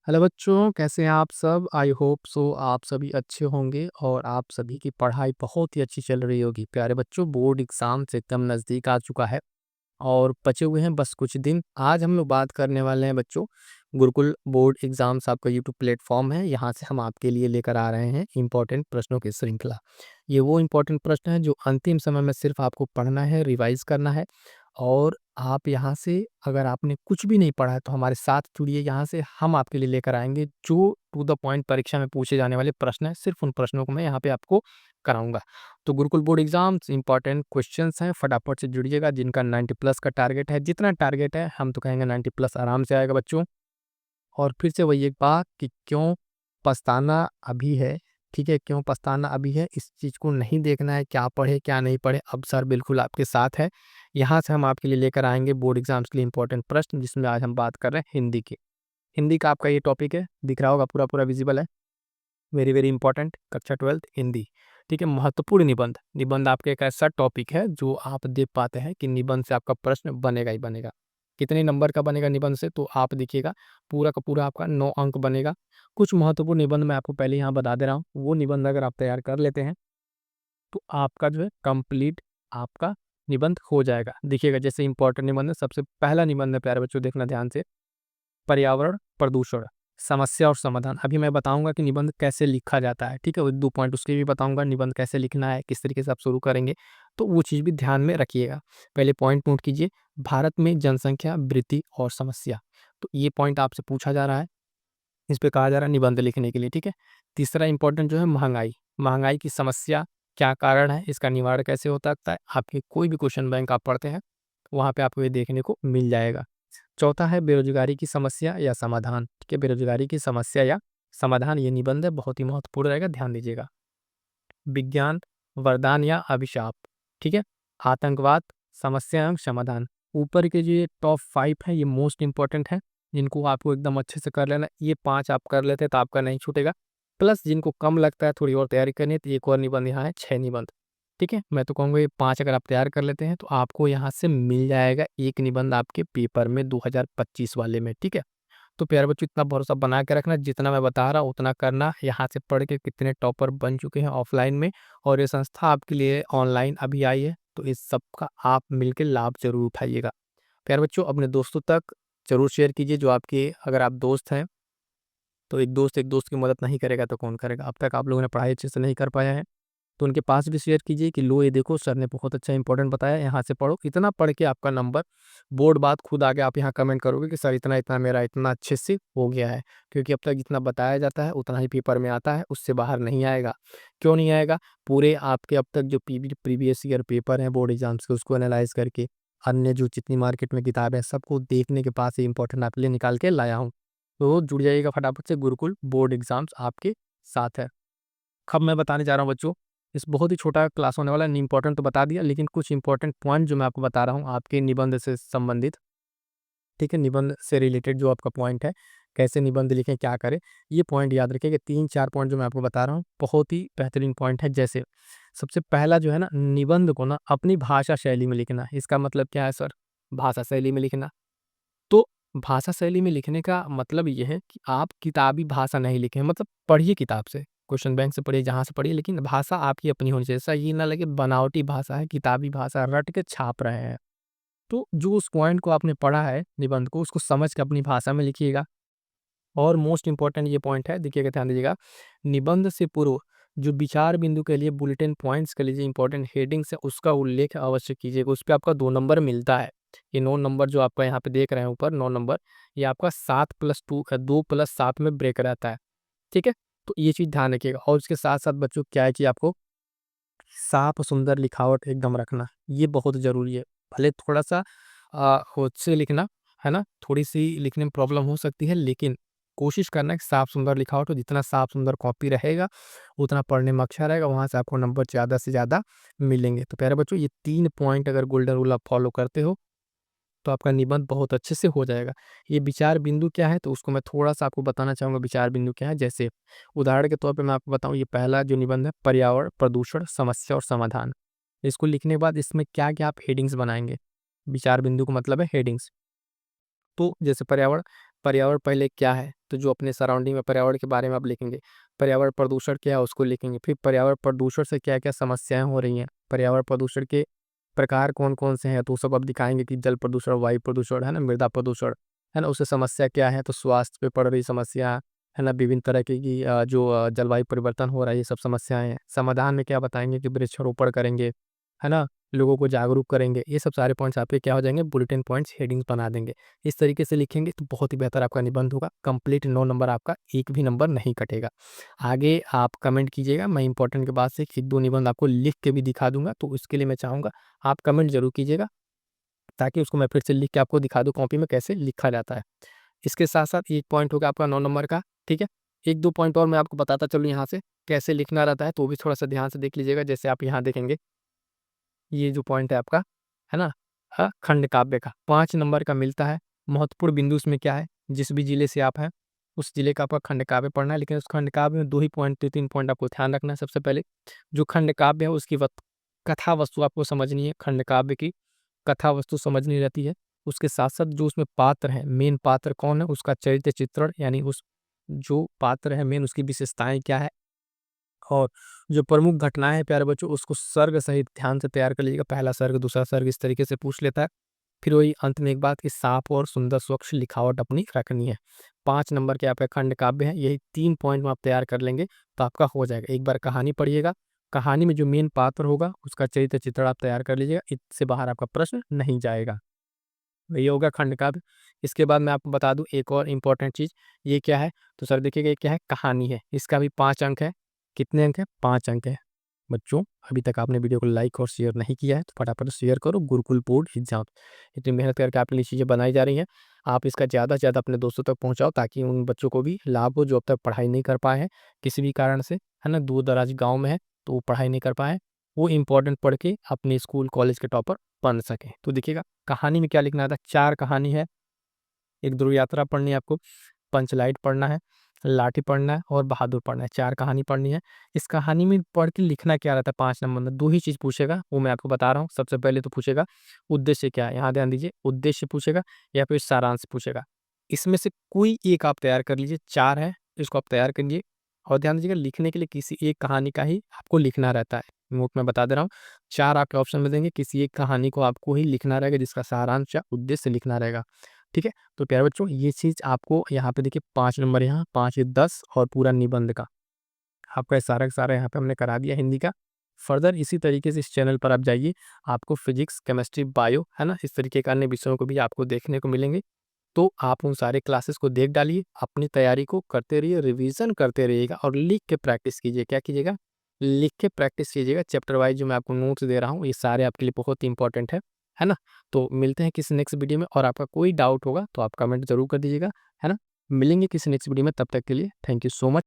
Hello बच्चों, कैसे हैं आप सब? आई होप सो आप सभी अच्छे होंगे और आप सभी की पढ़ाई बहुत ही अच्छी चल रही होगी। प्यारे बच्चों, बोर्ड एग्जाम से एकदम नज़दीक आ चुका है और बचे हुए हैं बस कुछ दिन। आज हम लोग बात करने वाले हैं बच्चों, गुरुकुल बोर्ड एग्जाम्स आपका यूट्यूब प्लेटफॉर्म है। यहाँ से हम आपके लिए लेकर आ रहे हैं इंपॉर्टेंट प्रश्नों की श्रृंखला। ये वो इंपॉर्टेंट प्रश्न है जो अंतिम समय में सिर्फ आपको पढ़ना है, रिवाइज करना है। और आप यहाँ से, अगर आपने कुछ भी नहीं पढ़ा है तो हमारे साथ जुड़िए। यहाँ से हम आपके लिए लेकर आएंगे जो टू द पॉइंट परीक्षा में पूछे जाने वाले प्रश्न हैं, सिर्फ उन प्रश्नों को मैं यहाँ पे आपको कराऊंगा। तो Gurukul board exams important questions हैं, फटाफट से जुड़िएगा। जिनका 90 प्लस का टारगेट है, जितना टारगेट है हम तो कहेंगे 90 प्लस आराम से आएगा बच्चों। और फिर से वही एक बात कि क्यों पछताना अभी है। ठीक है, क्यों पछताना अभी है, इस चीज़ को नहीं देखना है क्या पढ़े क्या नहीं पढ़े। अब सर बिल्कुल आपके साथ है। यहाँ से हम आपके लिए लेकर आएंगे बोर्ड एग्जाम्स के लिए इंपॉर्टेंट प्रश्न, जिसमें आज हम बात कर रहे हैं हिंदी की। हिंदी का आपका ये टॉपिक है, दिख रहा होगा पूरा पूरा विजिबल है। वेरी वेरी इंपॉर्टेंट, कक्षा 12 हिंदी। ठीक है, महत्वपूर्ण निबंध। निबंध आपका एक ऐसा टॉपिक है जो आप देख पाते हैं कि निबंध से आपका प्रश्न बनेगा ही बनेगा। कितने नंबर का बनेगा निबंध से, तो आप देखिएगा पूरा का पूरा आपका 9 अंक बनेगा। कुछ महत्वपूर्ण निबंध मैं आपको पहले यहाँ बता दे रहा हूँ। वो निबंध अगर आप तैयार कर लेते हैं तो आपका जो है कंप्लीट आपका निबंध हो जाएगा। देखिएगा, जैसे इंपॉर्टेंट निबंध है, सबसे पहला निबंध है प्यारे बच्चों, देखना ध्यान से। पर्यावरण प्रदूषण, समस्या और समाधान। अभी मैं बताऊंगा कि निबंध कैसे लिखा जाता है। ठीक है, वो 2 पॉइंट उसके भी बताऊंगा, निबंध कैसे लिखना है, किस तरीके से आप शुरू करेंगे। तो वो चीज़ भी ध्यान में रखिएगा। पहले पॉइंट नोट कीजिए, भारत में जनसंख्या वृद्धि और समस्या। तो ये पॉइंट आपसे पूछा जा रहा है, इस पे कहा जा रहा है निबंध लिखने के लिए। ठीक है, तीसरा इंपॉर्टेंट जो है महंगाई। महंगाई की समस्या, क्या कारण है, इसका निवारण कैसे हो सकता है। आपके कोई भी क्वेश्चन बैंक आप पढ़ते हैं वहाँ पे आपको ये देखने को मिल जाएगा। चौथा है बेरोजगारी की समस्या या समाधान। ठीक है, बेरोजगारी की समस्या या समाधान, ये निबंध है, बहुत ही महत्वपूर्ण रहेगा, ध्यान दीजिएगा। विज्ञान वरदान या अभिशाप। ठीक है, आतंकवाद, समस्या एवं समाधान। ऊपर के जो ये टॉप 5 है, ये मोस्ट इंपॉर्टेंट है, जिनको आपको एकदम अच्छे से कर लेना। ये 5 आप कर लेते हैं तो आपका नहीं छूटेगा। प्लस जिनको कम लगता है थोड़ी और तैयारी करनी है तो एक और निबंध यहाँ है, 6 निबंध। ठीक है, मैं तो कहूँगा ये 5 अगर आप तैयार कर लेते हैं तो आपको यहाँ से मिल जाएगा एक निबंध आपके पेपर में 2025 वाले में। ठीक है, तो प्यारे बच्चों, इतना भरोसा बना के रखना, जितना मैं बता रहा हूँ उतना करना। यहाँ से पढ़ के कितने टॉपर बन चुके हैं ऑफलाइन में, और ये संस्था आपके लिए ऑनलाइन अभी आई है, तो इस सब का आप मिलकर लाभ जरूर उठाइएगा। प्यारे बच्चों, अपने दोस्तों तक जरूर शेयर कीजिए। जो आपके, अगर आप दोस्त हैं तो एक दोस्त की मदद नहीं करेगा तो कौन करेगा। अब तक आप लोगों ने पढ़ाई अच्छे से नहीं कर पाया है तो उनके पास भी शेयर कीजिए कि लो ये देखो, सर ने बहुत अच्छा इंपॉर्टेंट बताया, यहाँ से पढ़ो। इतना पढ़ के आपका नंबर बोर्ड बात खुद आगे आप यहाँ कमेंट करोगे कि सर इतना इतना मेरा इतना अच्छे से हो गया है। क्योंकि अब तक जितना बताया जाता है उतना ही पेपर में आता है, उससे बाहर नहीं आएगा। क्यों नहीं आएगा? पूरे आपके अब तक जो प्रीवियस ईयर पेपर हैं बोर्ड एग्जाम्स के, उसको एनालाइज करके, अन्य जो जितनी मार्केट में किताबें हैं सबको देखने के बाद से इंपॉर्टेंट आपके लिए निकाल के लाया हूँ। तो जुड़ जाइएगा फटाफट से, गुरुकुल बोर्ड एग्जाम्स आपके साथ है। अब मैं बताने जा रहा हूँ बच्चों, इस बहुत ही छोटा क्लास होने वाला है, इंपॉर्टेंट तो बता दिया, लेकिन कुछ इंपॉर्टेंट पॉइंट जो मैं आपको बता रहा हूँ आपके निबंध से संबंधित। ठीक है, निबंध से रिलेटेड जो आपका पॉइंट है, कैसे निबंध लिखें क्या करें, ये पॉइंट याद रखिए कि 3-4 पॉइंट जो मैं आपको बता रहा हूँ बहुत ही बेहतरीन पॉइंट है। जैसे सबसे पहला जो है ना, निबंध को ना अपनी भाषा शैली में लिखना। इसका मतलब क्या है सर? भाषा शैली में लिखना। तो भाषा शैली में लिखने का मतलब ये है कि आप किताबी भाषा नहीं लिखें, मतलब पढ़िए किताब से, क्वेश्चन बैंक से पढ़िए, जहाँ से पढ़िए, लेकिन भाषा आपकी अपनी होनी चाहिए। ऐसा ये ना लगे बनावटी भाषा है, किताबी भाषा रट के छाप रहे हैं। तो जो उस पॉइंट को आपने पढ़ा है निबंध को, उसको समझ के अपनी भाषा में लिखिएगा। और मोस्ट इंपॉर्टेंट ये पॉइंट है, देखिएगा ध्यान दीजिएगा, निबंध से पूर्व जो विचार बिंदु के लिए बुलेटिन पॉइंट्स के लिए जो इंपॉर्टेंट हेडिंग्स है उसका उल्लेख अवश्य कीजिएगा। उस पर आपका 2 नंबर मिलता है। ये 9 नंबर जो आपका यहाँ पे देख रहे हैं ऊपर 9 नंबर, ये आपका 7+2 है, 2+7 में ब्रेक रहता है। ठीक है, तो ये चीज़ ध्यान रखिएगा। और उसके साथ साथ बच्चों क्या है कि आपको साफ सुंदर लिखावट एकदम रखना, ये बहुत ज़रूरी है। भले थोड़ा सा होंठ से लिखना, है ना, थोड़ी सी लिखने में प्रॉब्लम हो सकती है, लेकिन कोशिश करना कि साफ सुंदर लिखावट हो। जितना साफ सुंदर कॉपी रहेगा उतना पढ़ने में अच्छा रहेगा, वहाँ से आपको नंबर ज़्यादा से ज़्यादा मिलेंगे। तो प्यारे बच्चों, ये 3 पॉइंट अगर गोल्डन रूल आप फॉलो करते हो तो आपका निबंध बहुत अच्छे से हो जाएगा। ये विचार बिंदु क्या है, तो उसको मैं थोड़ा-सा आपको बताना चाहूँगा विचार बिंदु क्या है। जैसे उदाहरण के तौर पे मैं आपको बताऊँ, ये पहला जो निबंध है, पर्यावरण, प्रदूषण, समस्या और समाधान। इसको लिखने के बाद इसमें क्या-क्या आप हेडिंग्स बनाएँगे? विचार बिंदु का मतलब है हेडिंग्स। तो जैसे पर्यावरण, पर्यावरण पहले क्या है? तो जो अपने सराउंडिंग में पर्यावरण के बारे में आप लिखेंगे। पर्यावरण प्रदूषण क्या है उसको लिखेंगे। फिर पर्यावरण प्रदूषण से क्या-क्या समस्याएँ हो रही हैं, पर्यावरण प्रदूषण के प्रकार कौन-कौन से हैं, तो सब आप दिखाएँगे कि जल प्रदूषण, वायु प्रदूषण, है ना, मृदा प्रदूषण, है ना, उससे समस्या क्या है, तो स्वास्थ्य पे पड़ रही समस्या, है ना, विभिन्न तरह की जलवायु परिवर्तन हो रहा है, ये सब समस्याएँ हैं। समाधान में क्या बताएँगे कि वृक्षारोपण करेंगे, है ना, लोगों को जागरूक करेंगे। ये सब सारे पॉइंट्स आपके क्या हो जाएँगे, बुलेटिन पॉइंट्स हेडिंग्स बना देंगे। इस तरीके से लिखेंगे तो बहुत ही बेहतर आपका निबंध होगा। कंप्लीट 9 नंबर आपका, एक भी नंबर नहीं कटेगा। आगे आप कमेंट कीजिएगा, मैं इम्पोर्टेंट के बाद से 1-2 निबंध आपको लिख के भी दिखा दूँगा, तो उसके लिए मैं चाहूँगा आप कमेंट ज़रूर कीजिएगा, ताकि उसको मैं फिर से लिख के आपको दिखा दूँ कॉपी में कैसे लिखा जाता है। इसके साथ-साथ 1 पॉइंट हो गया आपका 9 नंबर का, ठीक है? 1-2 पॉइंट और मैं आपको बताता चलूँ यहाँ से, कैसे लिखना रहता है, तो वो भी थोड़ा-सा ध्यान से देख लीजिएगा। जैसे आप यहाँ देखेंगे, ये जो पॉइंट है आपका, है ना? खंड काव्य का 5 नंबर का मिलता है। महत्वपूर्ण बिंदु इसमें क्या है, जिस भी जिले से आप हैं, उस जिले का आपका खंड काव्य पढ़ना है, लेकिन उस खंड काव्य में 2 ही पॉइंट 3 पॉइंट आपको ध्यान रखना है। सबसे पहले, जो खंड काव्य है उसकी कथा वस्तु आपको समझनी है, खंड काव्य की कथा वस्तु समझनी रहती है। उसके साथ-साथ जो उसमें पात्र हैं, मेन पात्र कौन है, उसका चरित्र चित्रण, यानी उस जो पात्र है मेन, उसकी विशेषताएँ क्या है, और जो प्रमुख घटनाएँ हैं प्यारे बच्चों, उसको सर्ग सहित ध्यान से तैयार कर लीजिएगा। पहला सर्ग, दूसरा सर्ग, इस तरीके से पूछ लेता है। फिर वही अंत में एक बात कि साफ और सुंदर स्वच्छ लिखावट अपनी रखनी है। 5 नंबर के आपके खंड काव्य हैं, यही 3 पॉइंट में आप तैयार कर लेंगे तो आपका हो जाएगा। एक बार कहानी पढ़िएगा, कहानी में जो मेन पात्र होगा उसका चरित्र चित्रण आप तैयार कर लीजिएगा, इससे बाहर आपका प्रश्न नहीं जाएगा। ये होगा खंड काव्य। इसके बाद मैं आपको बता दूँ एक और इम्पोर्टेंट चीज़, ये क्या है? तो सर देखिएगा, ये क्या है? कहानी है। इसका भी 5 अंक है। कितने अंक हैं? 5 अंक है। बच्चों, अभी तक आपने वीडियो को लाइक और शेयर नहीं किया है, तो फटाफट शेयर करो। गुरुकुल बोर्ड एग्ज़ाम इतनी मेहनत करके आपके लिए चीज़ें बनाई जा रही हैं। आप इसका ज़्यादा से ज़्यादा अपने दोस्तों तक पहुँचाओ, ताकि उन बच्चों को भी लाभ हो जो अब तक पढ़ाई नहीं कर पाए हैं, किसी भी कारण से, है ना? दूर-दराज गाँव में है, तो वो पढ़ाई नहीं कर पाए हैं। वो इम्पोर्टेंट पढ़ के अपने स्कूल, कॉलेज के टॉपर बन सकें। तो देखिएगा, कहानी में क्या लिखना था, 4 कहानी है। एक ध्रुव यात्रा पढ़नी है आपको, पंचलाइट पढ़ना है, लाठी पढ़ना है और बहादुर पढ़ना है। 4 कहानी पढ़नी है। इस कहानी में पढ़ के लिखना क्या रहता है 5 नंबर में, 2 ही चीज़ पूछेगा, वो मैं आपको बता रहा हूँ। सबसे पहले तो पूछेगा उद्देश्य क्या है? यहाँ ध्यान दीजिए, उद्देश्य पूछेगा या फिर सारांश पूछेगा। इसमें से कोई एक आप तैयार कर लीजिए, 4 है, इसको आप तैयार करिए। और ध्यान दीजिएगा, लिखने के लिए किसी एक कहानी का ही आपको लिखना रहता है। नोट मैं बता दे रहा हूँ, 4 आपके ऑप्शन में देंगे, किसी एक कहानी को आपको ही लिखना रहेगा, जिसका सारांश या उद्देश्य लिखना रहेगा। ठीक है? तो प्यारे बच्चों, ये चीज़ आपको यहाँ पे देखिए 5 नंबर, यहाँ 5 ये 10 और पूरा निबंध का आपका ये सारा का सारा यहाँ पे हमने करा दिया हिंदी का। फर्दर इसी तरीके से इस चैनल पर आप जाइए, आपको फिजिक्स, केमिस्ट्री, बायो, है ना, इस तरीके के अन्य विषयों को भी आपको देखने को मिलेंगे। तो आप उन सारे क्लासेस को देख डालिए, अपनी तैयारी को करते रहिए, रिवीजन करते रहिएगा और लिख के प्रैक्टिस कीजिए। क्या कीजिएगा? लिख के प्रैक्टिस कीजिएगा। चैप्टर वाइज़ जो मैं आपको नोट्स दे रहा हूँ, ये सारे आपके लिए बहुत इंपॉर्टेंट है ना? तो मिलते हैं किसी नेक्स्ट वीडियो में, और आपका कोई डाउट होगा तो आप कमेंट ज़रूर कर दीजिएगा, है ना? मिलेंगे किसी नेक्स्ट वीडियो में, तब तक के लिए थैंक यू सो मच।